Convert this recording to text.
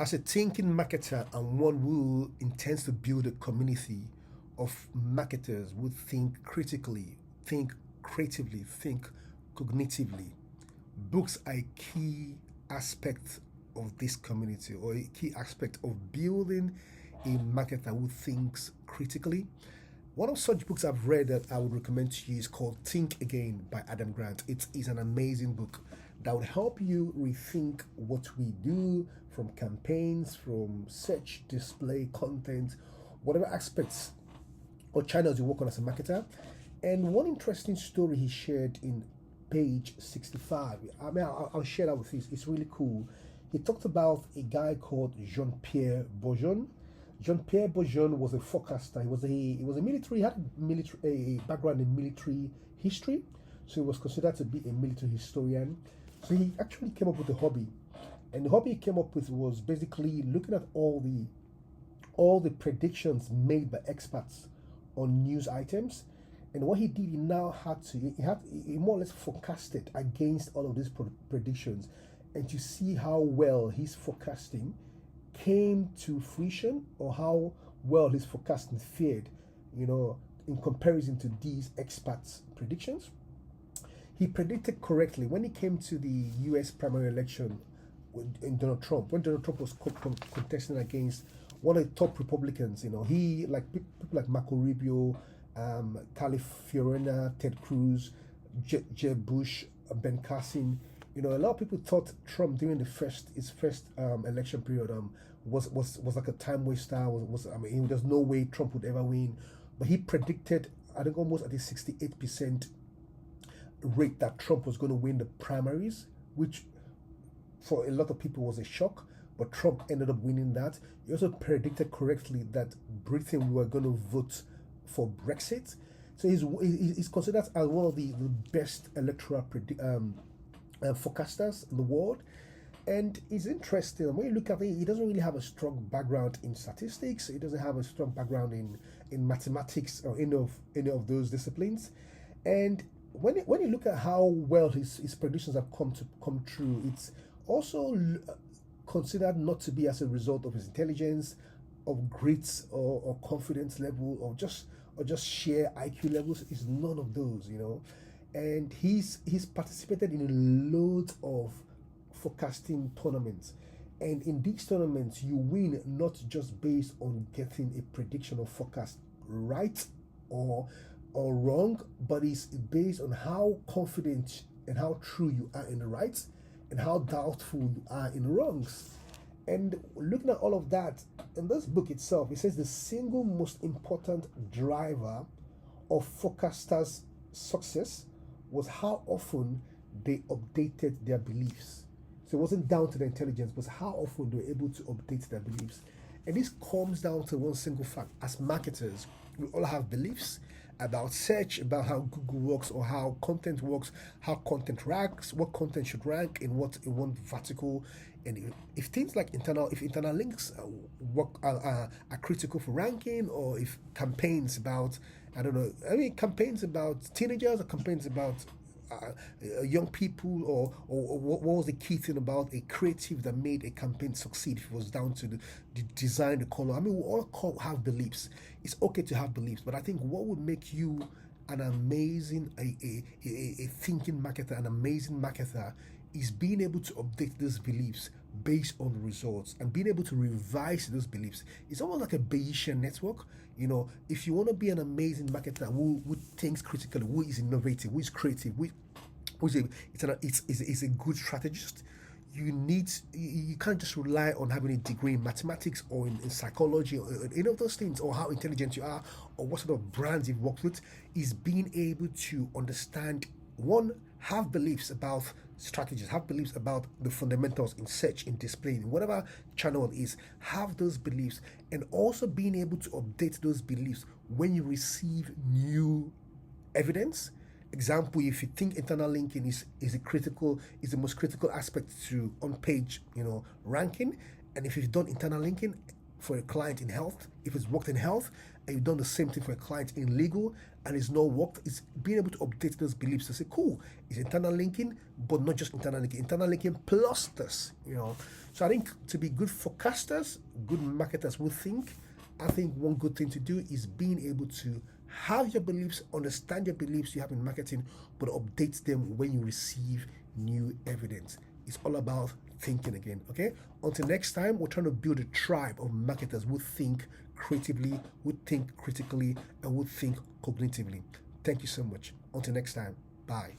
As a thinking marketer and one who intends to build a community of marketers who think critically, think creatively, think cognitively, books are a key aspect of this community or a key aspect of building a marketer who thinks critically. One of such books I've read that I would recommend to you is called Think Again by Adam Grant. It is an amazing book that would help you rethink what we do, from campaigns, from search, display, content, whatever aspects or channels you work on as a marketer. And one interesting story he shared in page 65, I mean, I'll share that with you. It's really cool. He talked about a guy called Jean-Pierre Beugoms. Jean-Pierre Beugoms was a forecaster. He was a military. He had a background in military history, so he was considered to be a military historian. So he actually came up with a hobby, and the hobby he came up with was basically looking at all the predictions made by experts on news items. And what he did, he more or less forecasted against all of these predictions, and to see how well his forecasting came to fruition, or how well his forecasting fared, in comparison to these experts' predictions. He predicted correctly when it came to the U.S. primary election in Donald Trump. When Donald Trump was contesting against one of the top Republicans, he, like people like Marco Rubio, California, Ted Cruz, Jeb Bush, Ben Carson. A lot of people thought Trump during his first election period was like a time waster. There's no way Trump would ever win. But he predicted, I think, almost at a 68% rate that Trump was going to win the primaries, which for a lot of people was a shock. But Trump ended up winning that. He also predicted correctly that Britain were going to vote for Brexit. So he's considered as one of the best electoral forecasters in the world. And it's interesting when you look at it. He doesn't really have a strong background in statistics. He doesn't have a strong background in mathematics or any of those disciplines. And when you look at how well his predictions have come true, it's also considered not to be as a result of his intelligence, of grit, or confidence level, or just sheer IQ levels. It's none of those, And he's participated in loads of forecasting tournaments, and in these tournaments you win not just based on getting a prediction or forecast right or wrong, but it's based on how confident and how true you are in the rights and how doubtful you are in the wrongs. And looking at all of that, in this book itself, it says the single most important driver of forecasters' success was how often they updated their beliefs. So it wasn't down to their intelligence, but how often they were able to update their beliefs. And this comes down to one single fact. As marketers, we all have beliefs about search, about how Google works, or how content works, how content ranks, what content should rank in one vertical. And if things like internal links are critical for ranking, or if campaigns about, campaigns about teenagers, or campaigns about young people, or what was the key thing about a creative that made a campaign succeed, if it was down to the design, the color. We all have beliefs. It's okay to have beliefs, but I think what would make you an amazing a thinking marketer, an amazing marketer, is being able to update those beliefs based on the results, and being able to revise those beliefs. It's almost like a Bayesian network. If you want to be an amazing marketer who thinks critically, who is innovative, who is creative, who is a good strategist, you can't just rely on having a degree in mathematics or in psychology or any of those things, or how intelligent you are, or what sort of brands you've worked with. Is being able to understand, one, have beliefs about strategies, have beliefs about the fundamentals in search, in display, in whatever channel it is, have those beliefs, and also being able to update those beliefs when you receive new evidence. Example, if you think internal linking is the most critical aspect to on-page ranking, and if you've done internal linking, for a client in health, if it's worked in health, and you've done the same thing for a client in legal and it's not worked, it's being able to update those beliefs to say, cool, it's internal linking, but not just internal linking plus this, So I think to be good forecasters, good marketers will think, I think one good thing to do is being able to have your beliefs, understand your beliefs you have in marketing, but update them when you receive new evidence. It's all about thinking again, okay? Until next time, we're trying to build a tribe of marketers who think creatively, who think critically, and who think cognitively. Thank you so much. Until next time, bye.